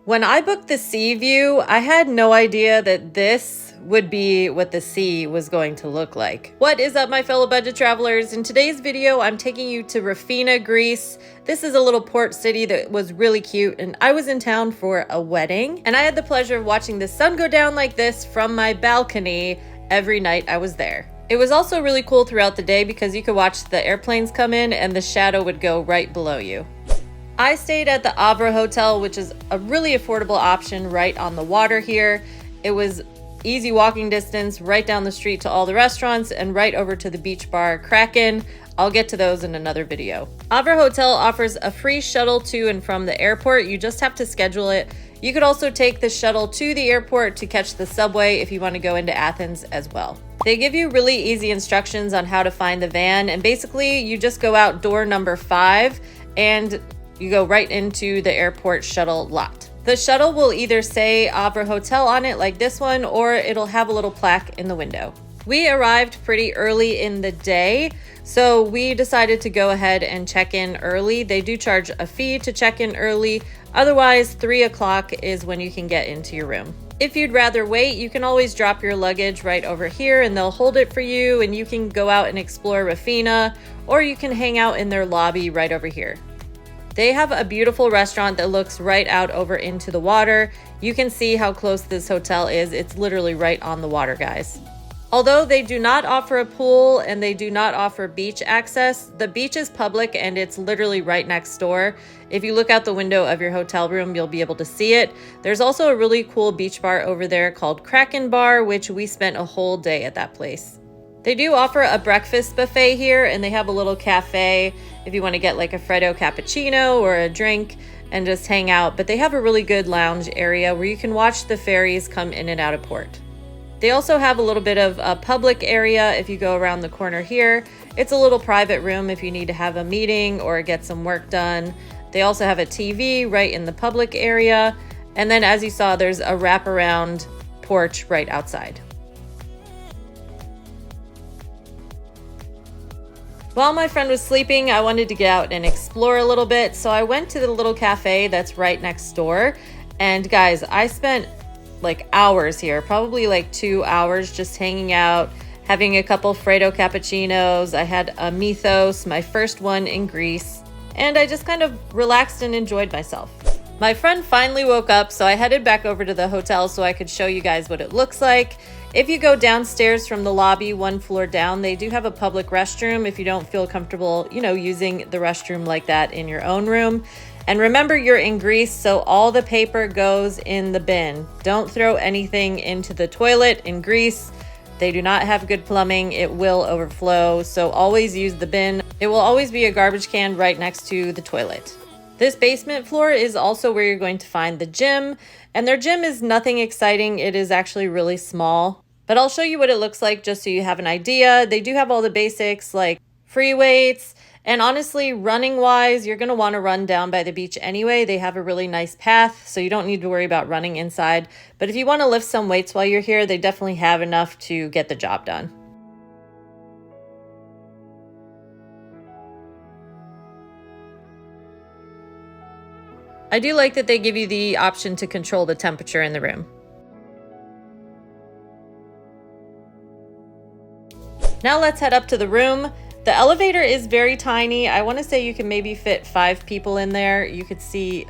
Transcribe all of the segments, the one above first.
When I booked the sea view, I had no idea that this would be what the sea was going to look like. What is up, my fellow budget travelers? In today's video, I'm taking you to Rafina, Greece. This is a little port city that was really cute, and I was in town for a wedding, and I had the pleasure of watching the sun go down like this from my balcony every night I was there. It was also really cool throughout the day because you could watch the airplanes come in and the shadow would go right below you. I stayed at the Avra Hotel, which is a really affordable option right on the water here. It was easy walking distance right down the street to all the restaurants and right over to the beach bar Kraken. I'll get to those in another video. Avra Hotel offers a free shuttle to and from the airport. You just have to schedule it. You could also take the shuttle to the airport to catch the subway if you want to go into Athens as well. They give you really easy instructions on how to find the van, and basically you just go out door number 5 and you go right into the airport shuttle lot. The shuttle will either say Avra Hotel on it like this one, or it'll have a little plaque in the window. We arrived pretty early in the day, so we decided to go ahead and check in early. They do charge a fee to check in early. Otherwise, 3 o'clock is when you can get into your room. If you'd rather wait, you can always drop your luggage right over here and they'll hold it for you, and you can go out and explore Rafina, or you can hang out in their lobby right over here. They have a beautiful restaurant that looks right out over into the water. You can see how close this hotel is. It's literally right on the water, guys. Although they do not offer a pool and they do not offer beach access, the beach is public and it's literally right next door. If you look out the window of your hotel room, you'll be able to see it. There's also a really cool beach bar over there called Kraken Bar, which we spent a whole day at that place. They do offer a breakfast buffet here, and they have a little cafe if you want to get like a Freddo cappuccino or a drink and just hang out. But they have a really good lounge area where you can watch the ferries come in and out of port. They also have a little bit of a public area if you go around the corner here. It's a little private room if you need to have a meeting or get some work done. They also have a TV right in the public area. And then as you saw, there's a wraparound porch right outside. While my friend was sleeping, I wanted to get out and explore a little bit, so I went to the little cafe that's right next door. And guys, I spent like hours here, probably like 2 hours just hanging out, having a couple Freddo cappuccinos. I had a mythos, my first one in Greece, and I just kind of relaxed and enjoyed myself. My friend finally woke up, so I headed back over to the hotel so I could show you guys what it looks like. If you go downstairs from the lobby, 1 floor down, they do have a public restroom if you don't feel comfortable, using the restroom like that in your own room. And remember, you're in Greece, so all the paper goes in the bin. Don't throw anything into the toilet in Greece. They do not have good plumbing. It will overflow, so always use the bin. It will always be a garbage can right next to the toilet. This basement floor is also where you're going to find the gym, and their gym is nothing exciting. It is actually really small, but I'll show you what it looks like just so you have an idea. They do have all the basics like free weights, and honestly, running wise, you're going to want to run down by the beach anyway. They have a really nice path, so you don't need to worry about running inside. But if you want to lift some weights while you're here, they definitely have enough to get the job done. I do like that they give you the option to control the temperature in the room. Now let's head up to the room. The elevator is very tiny. I want to say you can maybe fit 5 people in there. You could see,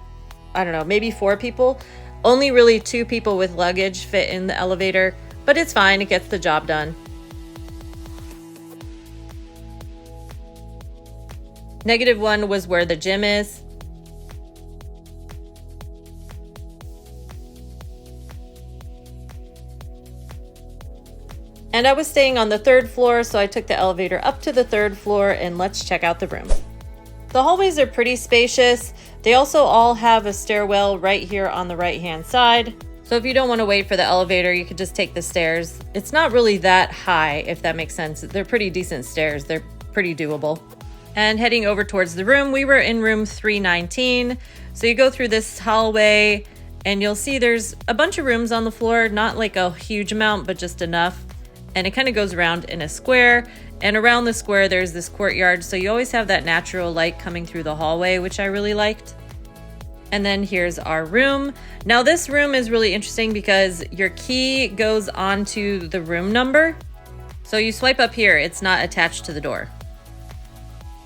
I don't know, maybe 4 people. Only really 2 people with luggage fit in the elevator, but it's fine. It gets the job done. -1 was where the gym is. And I was staying on the 3rd floor, so I took the elevator up to the 3rd floor, and let's check out the room. The hallways are pretty spacious. They also all have a stairwell right here on the right-hand side. So if you don't want to wait for the elevator, you could just take the stairs. It's not really that high, if that makes sense. They're pretty decent stairs. They're pretty doable. And heading over towards the room, we were in room 319. So you go through this hallway, and you'll see there's a bunch of rooms on the floor, not like a huge amount, but just enough. And it kind of goes around in a square, and around the square there's this courtyard, so you always have that natural light coming through the hallway, which I really liked. And then here's our room. Now this room is really interesting because your key goes onto the room number. So you swipe up here, it's not attached to the door.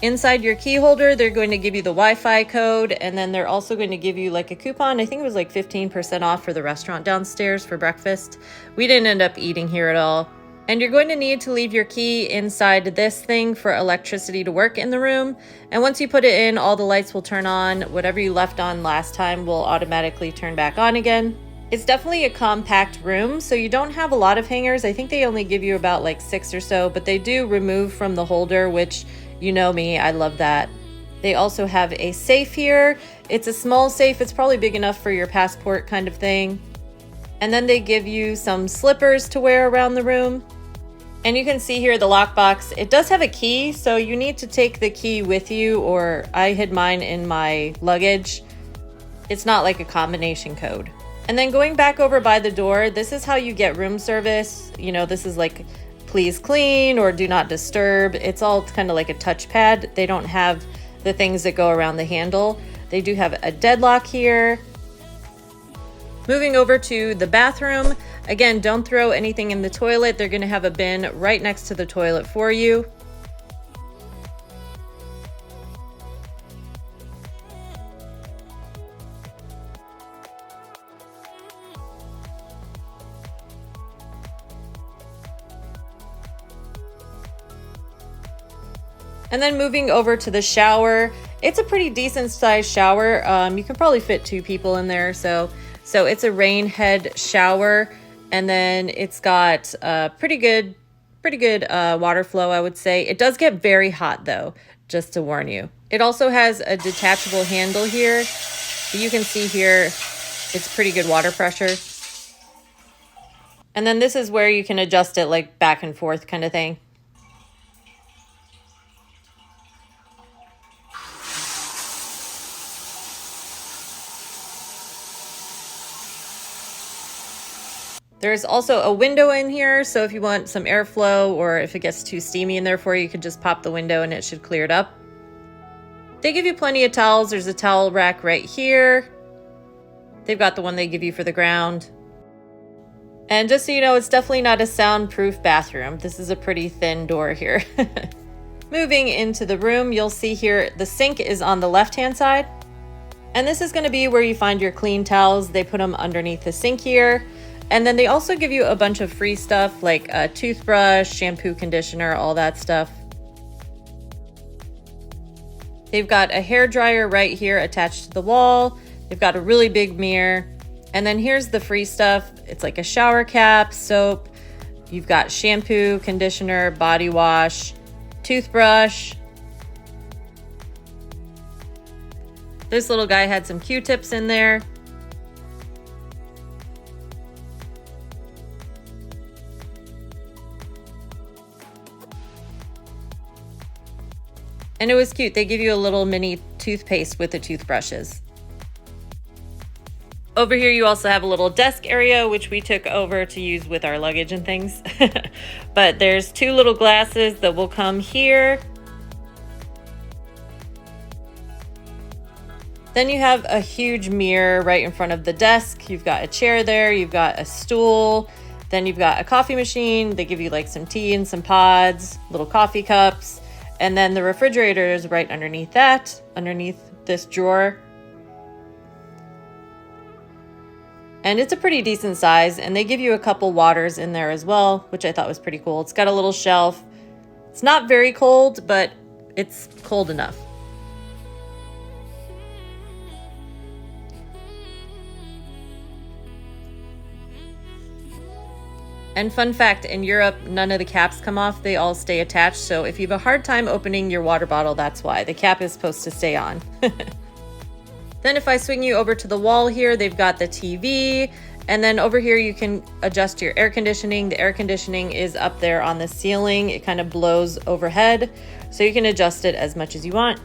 Inside your key holder, they're going to give you the Wi-Fi code, and then they're also going to give you like a coupon. I think it was like 15% off for the restaurant downstairs for breakfast. We didn't end up eating here at all. And you're going to need to leave your key inside this thing for electricity to work in the room. And once you put it in, all the lights will turn on. Whatever you left on last time will automatically turn back on again. It's definitely a compact room, so you don't have a lot of hangers. I think they only give you about like 6 or so, but they do remove from the holder, which you know me, I love that. They also have a safe here. It's a small safe. It's probably big enough for your passport kind of thing. And then they give you some slippers to wear around the room. And you can see here the lockbox, it does have a key, so you need to take the key with you, or I hid mine in my luggage. It's not like a combination code. And then going back over by the door, this is how you get room service. You know, this is like, please clean or do not disturb. It's all kind of like a touchpad. They don't have the things that go around the handle. They do have a deadlock here. Moving over to the bathroom, again, don't throw anything in the toilet. They're gonna have a bin right next to the toilet for you. And then moving over to the shower, it's a pretty decent sized shower. You can probably fit 2 people in there. So it's a rain head shower, and then it's got pretty good water flow, I would say. It does get very hot though, just to warn you. It also has a detachable handle here. You can see here, it's pretty good water pressure. And then this is where you can adjust it like back and forth kind of thing. There's also a window in here, so if you want some airflow or if it gets too steamy in there for you, you can just pop the window and it should clear it up. They give you plenty of towels. There's a towel rack right here. They've got the one they give you for the ground. And just so you know, it's definitely not a soundproof bathroom. This is a pretty thin door here. Moving into the room, you'll see here the sink is on the left-hand side. And this is going to be where you find your clean towels. They put them underneath the sink here. And then they also give you a bunch of free stuff like a toothbrush, shampoo, conditioner, all that stuff. They've got a hair dryer right here attached to the wall. They've got a really big mirror. And then here's the free stuff. It's like a shower cap, soap. You've got shampoo, conditioner, body wash, toothbrush. This little guy had some Q-tips in there. And it was cute. They give you a little mini toothpaste with the toothbrushes. Over here, you also have a little desk area, which we took over to use with our luggage and things. But there's 2 little glasses that will come here. Then you have a huge mirror right in front of the desk. You've got a chair there. You've got a stool. Then you've got a coffee machine. They give you like some tea and some pods, little coffee cups. And then the refrigerator is right underneath that, underneath this drawer. And it's a pretty decent size, and they give you a couple waters in there as well, which I thought was pretty cool. It's got a little shelf. It's not very cold, but it's cold enough. And fun fact, in Europe, none of the caps come off. They all stay attached. So if you have a hard time opening your water bottle, that's why. The cap is supposed to stay on. Then if I swing you over to the wall here, they've got the TV. And then over here, you can adjust your air conditioning. The air conditioning is up there on the ceiling. It kind of blows overhead. So you can adjust it as much as you want.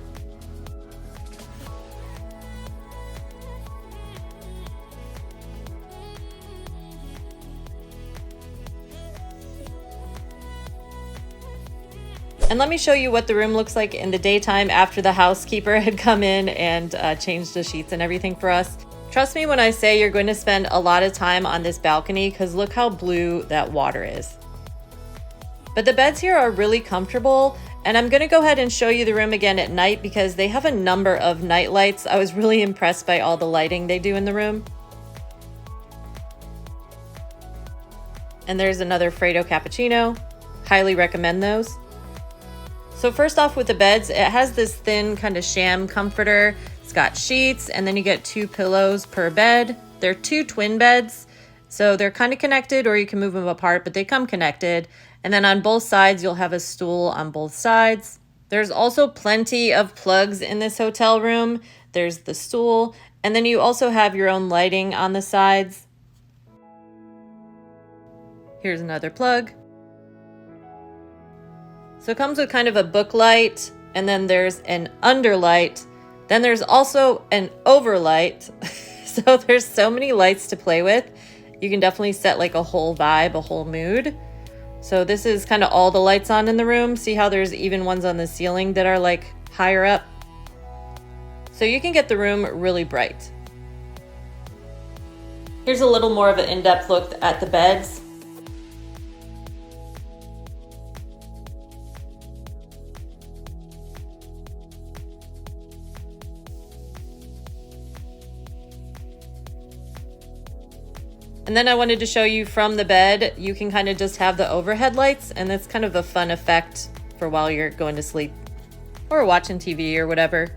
And let me show you what the room looks like in the daytime after the housekeeper had come in and changed the sheets and everything for us. Trust me when I say you're going to spend a lot of time on this balcony because look how blue that water is. But the beds here are really comfortable, and I'm going to go ahead and show you the room again at night because they have a number of night lights. I was really impressed by all the lighting they do in the room. And there's another Freddo cappuccino. Highly recommend those. So first off with the beds, it has this thin kind of sham comforter. It's got sheets, and then you get 2 pillows per bed. They're 2 twin beds, so they're kind of connected, or you can move them apart, but they come connected. And then on both sides, you'll have a stool on both sides. There's also plenty of plugs in this hotel room. There's the stool, and then you also have your own lighting on the sides. Here's another plug. So it comes with kind of a book light, and then there's an underlight. Then there's also an overlight. So there's so many lights to play with. You can definitely set like a whole vibe, a whole mood. So this is kind of all the lights on in the room. See how there's even ones on the ceiling that are like higher up? So you can get the room really bright. Here's a little more of an in-depth look at the beds. And then I wanted to show you from the bed, you can kind of just have the overhead lights, and that's kind of a fun effect for while you're going to sleep or watching TV or whatever.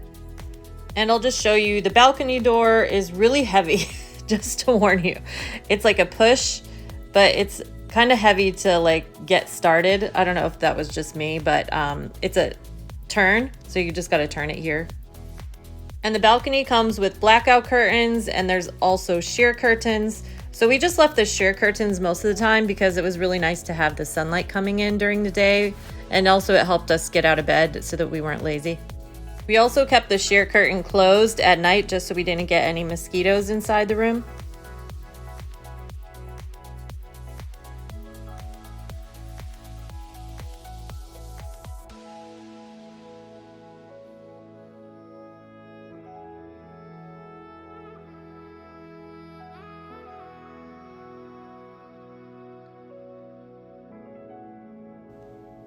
And I'll just show you the balcony door is really heavy, just to warn you. It's like a push, but it's kind of heavy to like get started. I don't know if that was just me, but it's a turn, so you just got to turn it here. And the balcony comes with blackout curtains, and there's also sheer curtains. So we just left the sheer curtains most of the time because it was really nice to have the sunlight coming in during the day. And also it helped us get out of bed so that we weren't lazy. We also kept the sheer curtain closed at night just so we didn't get any mosquitoes inside the room.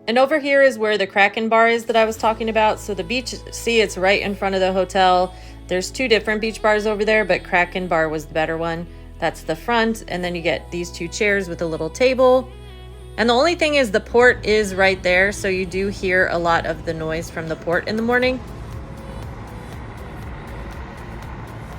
And over here is where the Kraken bar is that I was talking about. So the beach, see, it's right in front of the hotel. There's 2 different beach bars over there, but Kraken bar was the better one. That's the front. And then you get these 2 chairs with a little table. And the only thing is the port is right there. So you do hear a lot of the noise from the port in the morning.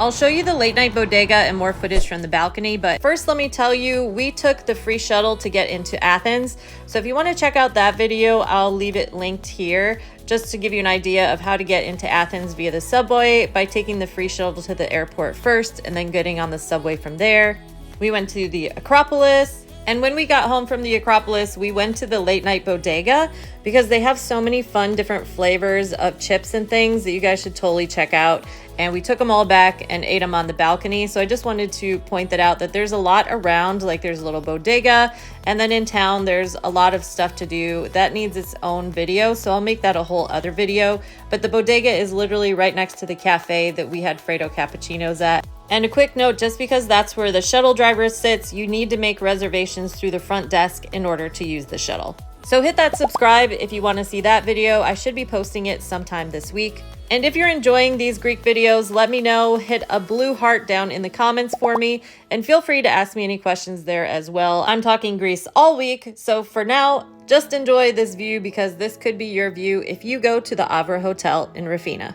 I'll show you the late night bodega and more footage from the balcony, but first let me tell you, we took the free shuttle to get into Athens. So if you want to check out that video, I'll leave it linked here just to give you an idea of how to get into Athens via the subway by taking the free shuttle to the airport first and then getting on the subway from there. We went to the Acropolis. And when we got home from the Acropolis, we went to the late night bodega because they have so many fun different flavors of chips and things that you guys should totally check out. And we took them all back and ate them on the balcony. So I just wanted to point that out, that there's a lot around, like there's a little bodega, and then in town there's a lot of stuff to do that needs its own video. So I'll make that a whole other video. But the bodega is literally right next to the cafe that we had Freddo cappuccinos at. And a quick note, just because that's where the shuttle driver sits, you need to make reservations through the front desk in order to use the shuttle. So hit that subscribe if you want to see that video. I should be posting it sometime this week. And if you're enjoying these Greek videos, let me know. Hit a blue heart down in the comments for me, and feel free to ask me any questions there as well. I'm talking Greece all week, so for now, just enjoy this view because this could be your view if you go to the Avra Hotel in Rafina.